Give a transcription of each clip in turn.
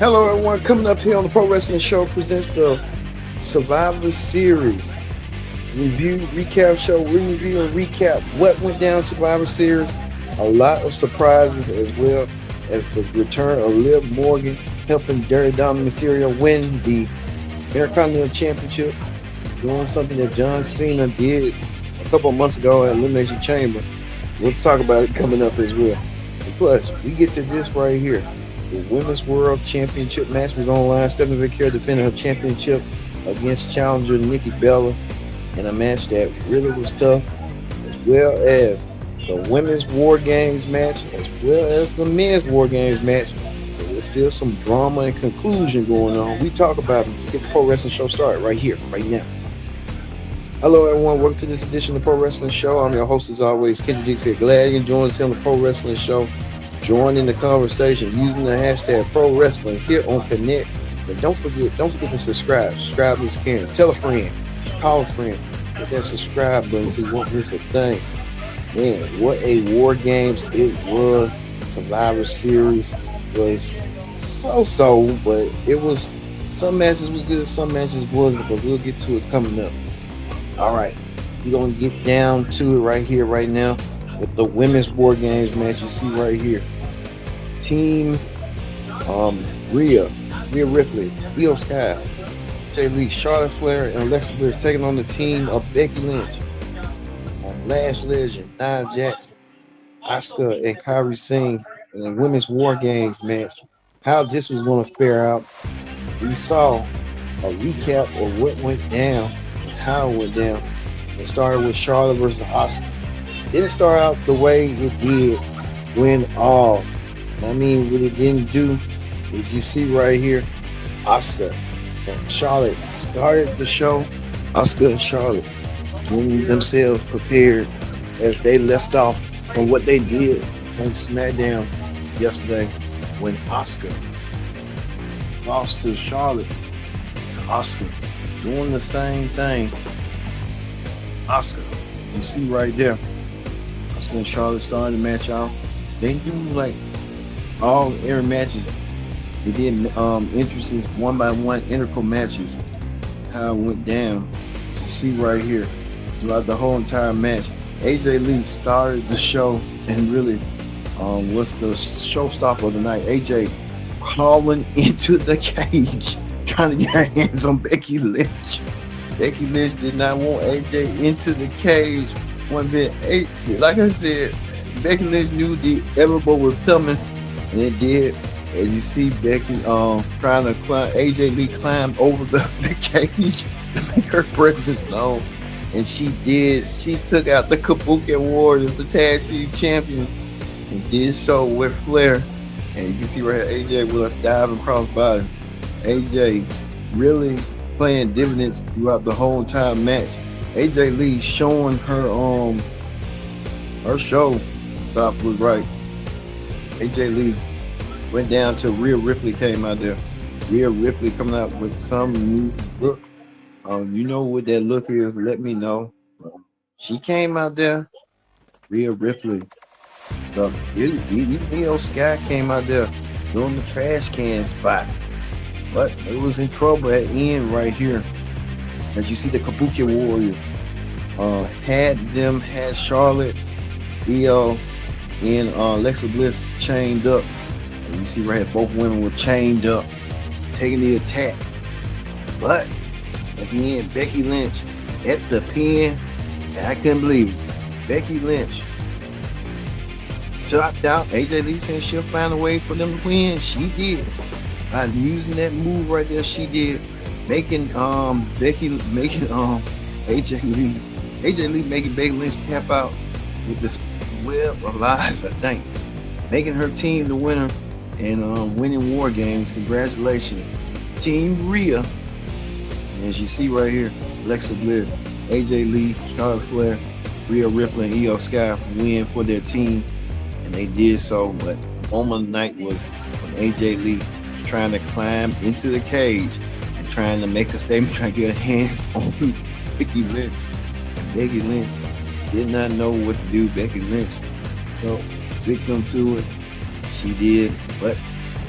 Hello, everyone. Coming up here on the Pro Wrestling Show presents the Survivor Series review, recap show. We review and recap what went down Survivor Series. A lot of surprises as well as the return of Liv Morgan helping Dominik Mysterio win the Intercontinental Championship, doing something that John Cena did a couple of months ago at Elimination Chamber. We'll talk about it coming up as well. And plus, we get to this right here. The Women's World Championship match was online. Stephanie McMahon defending her championship against challenger Nikki Bella in a match that really was tough, as well as the Women's WarGames match, as well as the Men's WarGames match. There's still some drama and conclusion going on. We talk about it to get the Pro Wrestling Show started right here, right now. Hello, everyone. Welcome to this edition of the Pro Wrestling Show. I'm your host, as always, Kendrick Dix here. Glad you joined us here on the Pro Wrestling Show. Join in the conversation using the hashtag Pro Wrestling here on Connect. And don't forget to subscribe. Subscribe is caring. Tell a friend. Call a friend. Hit that subscribe button so you won't miss a thing. Man, what a War Games it was. Survivor Series was so, but it was, some matches was good, some matches wasn't, but we'll get to it coming up. All right, we're going to get down to it right here, right now, with the Women's War Games match you see right here. Team Rhea Ripley, Io Sky, Jay Lee, Charlotte Flair, and Alexa Bliss taking on the team of Becky Lynch, Lash Legend, Nia Jax, Asuka, and Kairi Singh in the Women's War Games match. How this was going to fare out, we saw a recap of what went down and how it went down. It started with Charlotte versus Asuka. Didn't start out the way it did when what it didn't do is you see right here, Asuka and Charlotte started the show. Asuka and Charlotte getting themselves prepared as they left off from what they did on SmackDown yesterday when Asuka lost to Charlotte. Asuka doing the same thing. Asuka, you see right there, Asuka and Charlotte started the match out. They do like every matches. They did entrances one by one, integral matches. How it went down, you see right here throughout the whole entire match. AJ Lee started the show and really was the showstopper of the night. AJ crawling into the cage, trying to get her hands on Becky Lynch. Becky Lynch did not want AJ into the cage one bit. Like I said, Becky Lynch knew the elbow was coming, and it did. As you see Becky trying to climb, AJ Lee climbed over the cage to make her presence known. And she did. She took out the Kabuki Warriors, the tag team champions, and did so with Flair. And you can see right here, AJ with a diving crossbody. AJ really playing dividends throughout the whole entire match. AJ Lee showing her show stop was right. AJ Lee went down to Rhea Ripley came out there. Rhea Ripley coming out with some new look. You know what that look is, let me know. She came out there. Rhea Ripley. Io Sky came out there doing the trash can spot. But it was in trouble at the end right here. As you see the Kabuki Warriors had Charlotte, Io, and Alexa Bliss chained up. And you see right here, both women were chained up, taking the attack. But at the end, Becky Lynch at the pin, and I couldn't believe it. Becky Lynch dropped out. AJ Lee said she'll find a way for them to win. She did. By using that move right there, she did. Making AJ Lee making Becky Lynch tap out with this web of lies, I think. Making her team the winner and winning War Games. Congratulations, Team Rhea. And as you see right here, Alexa Bliss, AJ Lee, Charlotte Flair, Rhea Ripley, and Io Sky win for their team. And they did so, but the moment of the night was when AJ Lee was trying to climb into the cage and trying to make a statement, trying to get her hands on Becky Lynch. And Becky Lynch did not know what to do. Becky Lynch fell victim to it. She did, but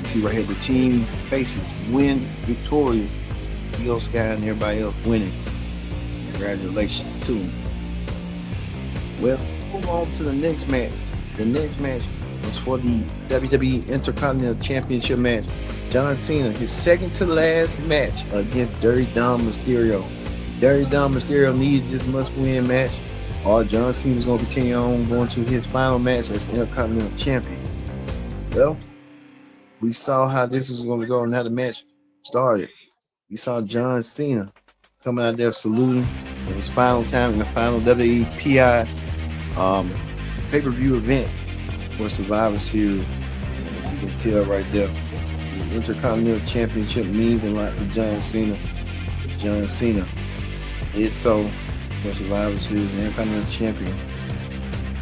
You see right here, the team faces win victorious. Io Sky and everybody else winning. Congratulations to them. Well, move on to the next match. The next match was for the WWE Intercontinental Championship match. John Cena, his second to last match against Dirty Dom Mysterio. Dirty Dom Mysterio needed this must-win match, or John Cena is going to continue on going to his final match as Intercontinental Champion. Well, we saw how this was going to go and how the match started. We saw John Cena coming out there saluting in his final time in the final WWE PI pay-per-view event for Survivor Series. And you can tell right there, the Intercontinental Championship means a lot to John Cena. John Cena did so for Survivor Series and Intercontinental Champion.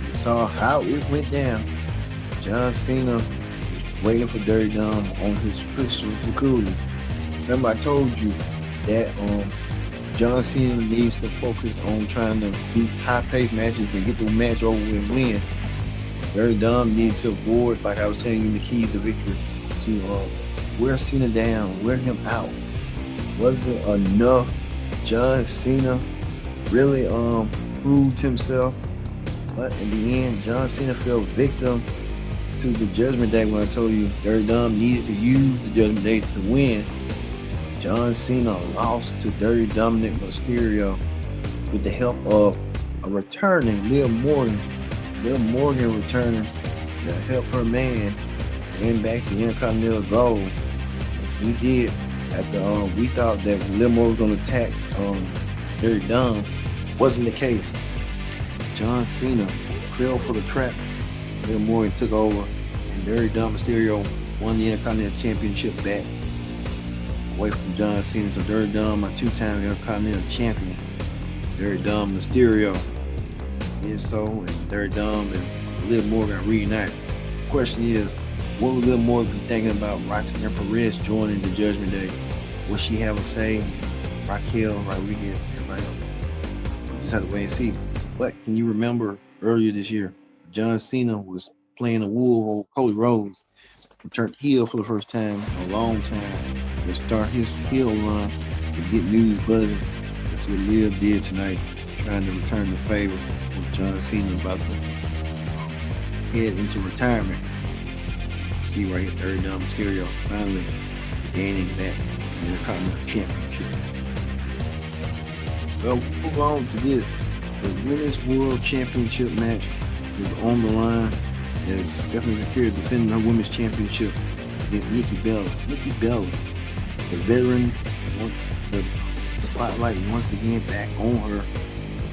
We saw how it went down. John Cena was waiting for Dirty Dom on his crystal security. Remember, I told you that John Cena needs to focus on trying to do high-paced matches and get the match over and win. Dirty Dom needs to avoid, like I was telling you, the keys to victory, to wear Cena down, wear him out. Wasn't enough. John Cena really proved himself, but in the end, John Cena fell victim to the Judgment Day when I told you Dirty Dom needed to use the Judgment Day to win. John Cena lost to Dirty Dominik Mysterio with the help of a returning Liv Morgan. Liv Morgan returning to help her man win back the Intercontinental gold. He did. After we thought that Liv Morgan was going to attack Dirty Dom, wasn't the case. John Cena fell for the trap. Liv Morgan took over, and Dirty Dom Mysterio won the Intercontinental Championship back away from John Cena. So Dirty Dom, a two-time Intercontinental Champion. Dirty Dom Mysterio did so, and Dirty Dom and Liv Morgan reunited. The question is, what would Liv Morgan be thinking about Roxanne Perez joining the Judgment Day? Will she have a say? Raquel Rodriguez, everybody else. We'll just have to wait and see. But can you remember earlier this year, John Cena was playing a wolf of Cody Rhodes, turned heel for the first time in a long time to start his heel run to get news buzzing. That's what Liv did tonight, trying to return the favor with John Cena about to head into retirement. See right here, Dirty Dom Mysterio finally gaining back the Intercontinental Championship. Well, move on to this. The Women's World Championship match is on the line as Stephanie McCure defending her Women's Championship against Nikki Bella. Nikki Bella, the veteran, the spotlight once again back on her.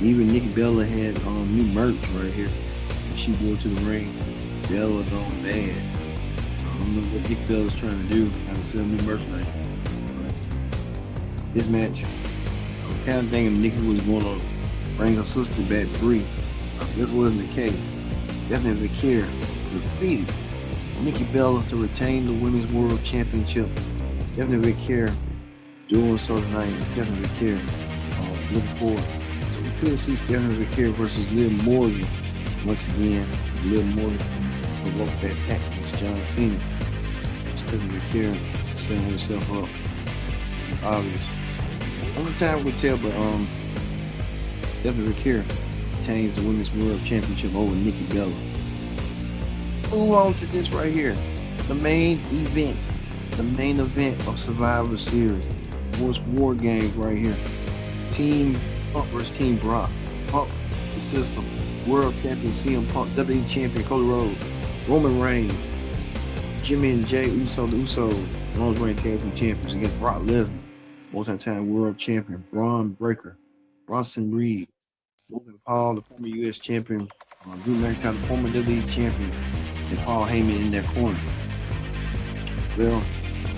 Even Nikki Bella had new merch right here that she wore to the ring. Bella gone bad. I don't know what Nikki Bella's trying to do, trying to sell new merchandise. But this match, I was kind of thinking Nikki was going to bring her sister back free. This wasn't the case. Stephanie McCure defeated Nikki Bella to retain the Women's World Championship. Stephanie McCure doing so tonight, and Stephanie McCure looking forward. So we could see Stephanie McCure versus Liv Morgan once again. Liv Morgan provoked that attack against John Cena. Stephanie McCure setting herself up. Obvious. Only time we'll tell, but Stephanie McCure retains the Women's World Championship over Nikki Bella. Move on to this right here. The main event. The main event of Survivor Series was WarGames right here. Team Punk versus Team Brock. Punk, the system. World Champion CM Punk, WWE Champion Cody Rhodes, Roman Reigns, Jimmy and Jay Uso, the Usos, longest reigning tag team champions against Brock Lesnar, multi-time world champion Braun Breaker, Bronson Reed, Logan Paul, the former U.S. champion, Drew McIntyre, the former WWE champion, and Paul Heyman in their corner. Well,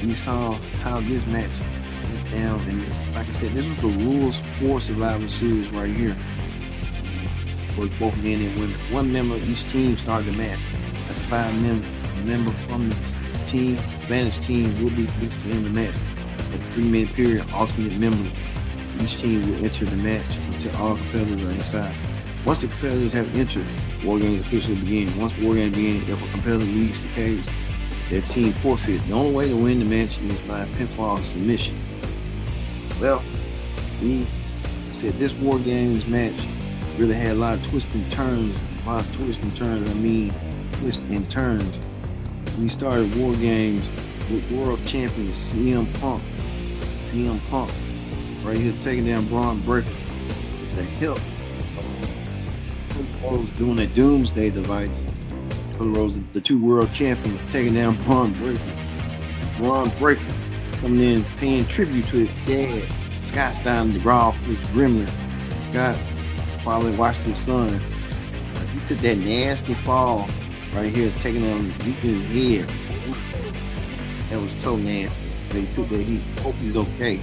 we saw how this match went down, and like I said, this was the rules for Survivor Series right here. For both men and women. One member of each team started the match. That's 5 members. A member from this team, advantage team, will be fixed to end the match. At the 3-minute period, alternate members of each team will enter the match until all competitors are inside. Once the competitors have entered, WarGames officially begins. Once WarGames begins, if a competitor leaves the cage, their team forfeit. The only way to win the match is by pinfall submission. Well, he said this WarGames match really had a lot of twists and turns. A lot of twists and turns. I mean, twists and turns. We started WarGames with World Champion CM Punk. CM Punk right here taking down Braun Breaker. The help. Cody Rhodes doing a doomsday device. Cody Rhodes, the two world champions, taking down Braun Breaker. Braun Breaker coming in paying tribute to his dad, Scott Steiner, the Raw with Gremlin. Scott probably watched his son. He took that nasty fall right here, taking him deep in his head. That was so nasty. They took that. He hope he's okay.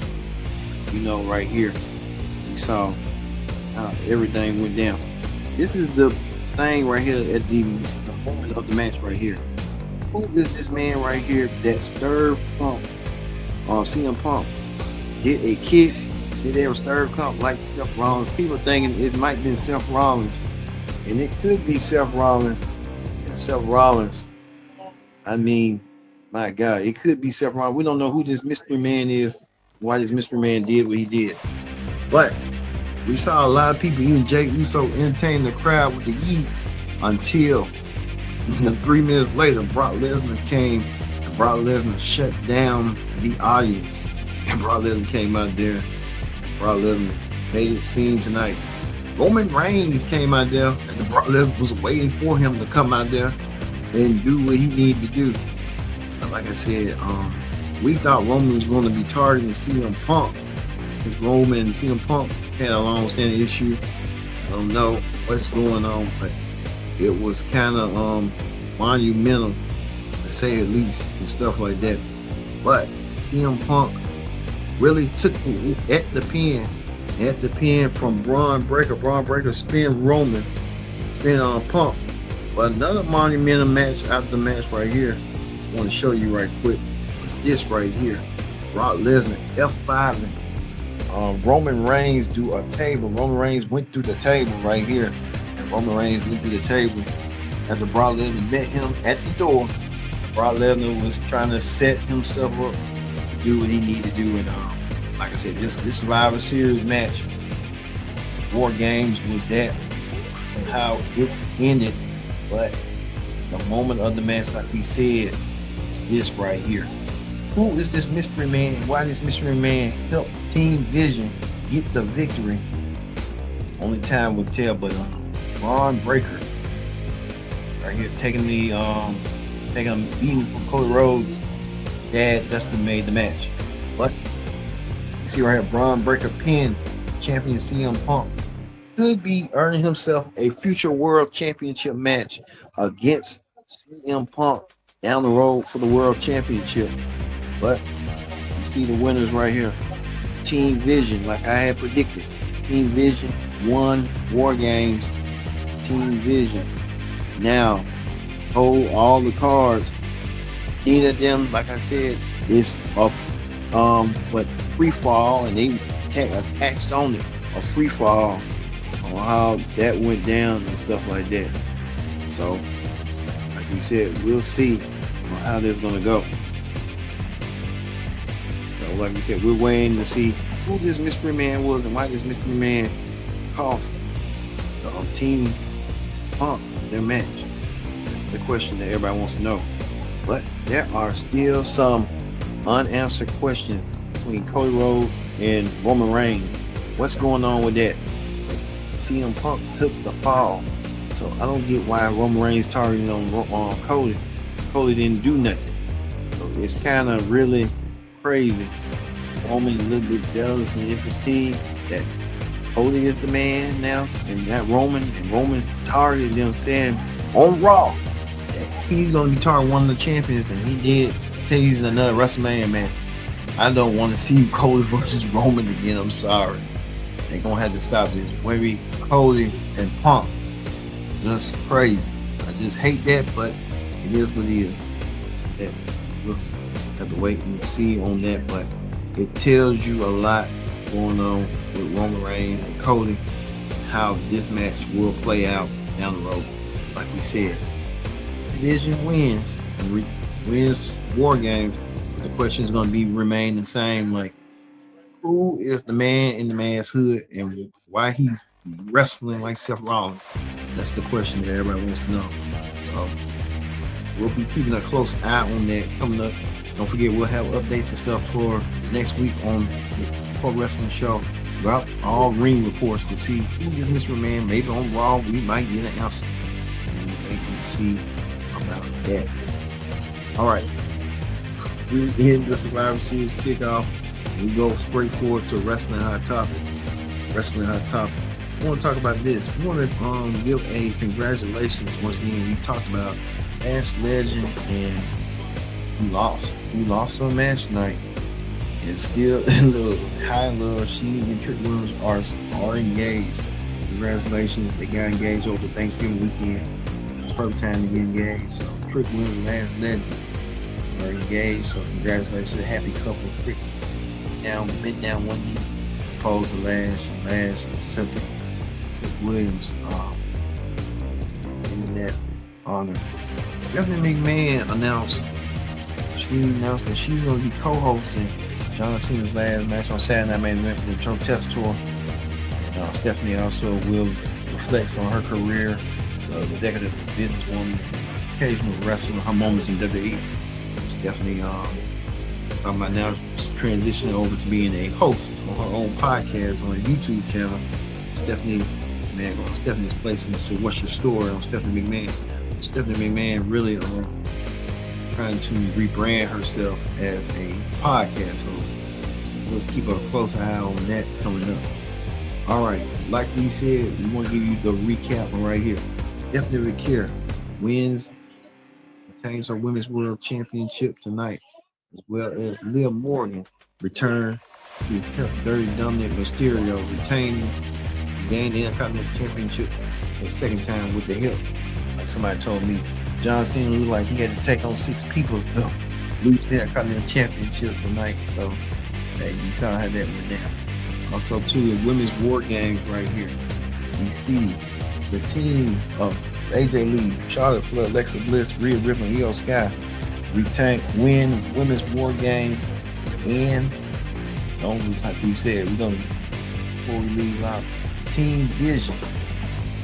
You know, right here, we saw how everything went down. This is the thing right here at the moment of the match right here. Who is this man right here that stirred Punk, CM Punk, did a kick, did a stirred Punk like Seth Rollins? People thinking it might be Seth Rollins, and it could be Seth Rollins. And Seth Rollins, I mean, my God, it could be Seth Rollins. We don't know who this mystery man is, why this mystery man did what he did. But we saw a lot of people, even Jay Uso, entertain the crowd with the yeet until 3 minutes later, Brock Lesnar came and Brock Lesnar shut down the audience. And Brock Lesnar came out there. Brock Lesnar made it seem tonight. Roman Reigns came out there, and Brock Lesnar was waiting for him to come out there and do what he needed to do. But like I said, we thought Roman was going to be targeting CM Punk, because Roman and CM Punk had a long-standing issue. I don't know what's going on, but it was kind of monumental, to say at least, and stuff like that. But CM Punk really took it at the pin from Braun Breaker. Braun Breaker spin Roman, spin on Punk. But another monumental match after the match right here, I want to show you right quick. It's this right here. Brock Lesnar F5 and Roman Reigns do a table. Roman Reigns went through the table right here. And Roman Reigns went through the table after Brock Lesnar met him at the door. Brock Lesnar was trying to set himself up to do what he needed to do. And like I said, this Survivor Series match, WarGames, was that and how it ended. But the moment of the match, like we said, is this right here. Who is this mystery man, and why this mystery man helped Team Vision get the victory? Only time will tell. But Braun Breaker right here taking the beating from Cody Rhodes' dad, Dustin made the match. But you see right here, Braun Breaker pinned champion CM Punk. Could be earning himself a future world championship match against CM Punk down the road for the world championship. But you see the winners right here. Team Vision, like I had predicted. Team Vision won WarGames. Team Vision now hold all the cards. Either of them, like I said, is a free fall, and they attached on it a free fall on how that went down and stuff like that. So, like we said, we'll see how this is gonna go. So, like we said, we're waiting to see who this mystery man was and why this mystery man cost Team Punk their match. That's the question that everybody wants to know. But there are still some unanswered questions between Cody Rhodes and Roman Reigns. What's going on with that? CM Punk took the fall, so I don't get why Roman Reigns targeting on Cody. Cody didn't do nothing. So it's kind of really crazy. Roman a little bit jealous and interested that Cody is the man now, and that Roman targeted them, saying on Raw that he's going to be targeting one of the champions, and he did tease another WrestleMania match. I don't want to see Cody versus Roman again. I'm sorry. They're going to have to stop this. Maybe Cody and Punk. Just crazy. I just hate that, but it is what it is. Yeah, we'll have to wait and see on that, but it tells you a lot going on with Roman Reigns and Cody, how this match will play out down the road. Like we said, division wins. wins WarGames. The question is going to be remain the same. Like, who is the man in the man's hood and why he's wrestling like Seth Rollins? That's the question that everybody wants to know. So we'll be keeping a close eye on that coming up. Don't forget, we'll have updates and stuff for next week on the Pro Wrestling Show about all ring reports to see who is Mr. Man. Maybe on Raw, we might get an answer. And we can see about that. All right. We end the Survivor Series kickoff. We go straight forward to Wrestling Hot Topics. Wrestling Hot Topics. We want to talk about this. We want to give a congratulations once again. We talked about Ash Legend and who lost. Who lost on match night. And still in the high love, she and Trick Williams are engaged. Congratulations. They got engaged over Thanksgiving weekend. It's the perfect time to get engaged. So Trick Williams and Ash Legend are engaged. So congratulations. Happy couple. Trick bent down one knee, opposed to Lash accepted Trick Williams in that honor. Stephanie McMahon announced that she's going to be co-hosting John Cena's last match on Saturday Night Main Event for the Trump Test Tour. Stephanie also will reflect on her career as an executive businesswoman, occasional wrestler, her moments in WWE. Stephanie talking about now transitioning over to being a host on her own podcast on a YouTube channel. Stephanie's place into What's Your Story on Stephanie McMahon. Stephanie McMahon really trying to rebrand herself as a podcast host. So we'll keep a close eye on that coming up. All right, like we said, we want to give you the recap right here. Stephanie McMahon retains her Women's World Championship tonight, as well as Liv Morgan return to help Dirty Dominik Mysterio gain the Intercontinental Championship for the second time with the help. Like somebody told me, John Cena looked like he had to take on 6 people to lose the Intercontinental Championship tonight. So you saw how that went down. Also, too, the Women's WarGames right here. We see the team of AJ Lee, Charlotte Flair, Alexa Bliss, Rhea Ripley, Io Sky win Women's WarGames, and like we said, we're gonna before we leave out Team Vision,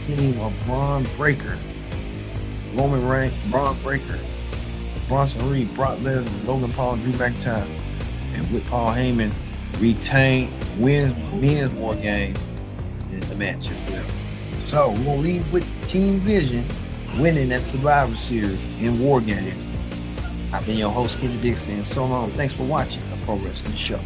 team of Braun Breaker, Roman Reigns, Braun Breaker, Bronson Reed, Brock Lesnar, Logan Paul, Drew McIntyre, and with Paul Heyman wins men's WarGames in the match as well. So we're gonna leave with Team Vision winning that Survivor Series in WarGames. I've been your host, Kenny Dixon, and so long. Thanks for watching the Pro Wrestling Show.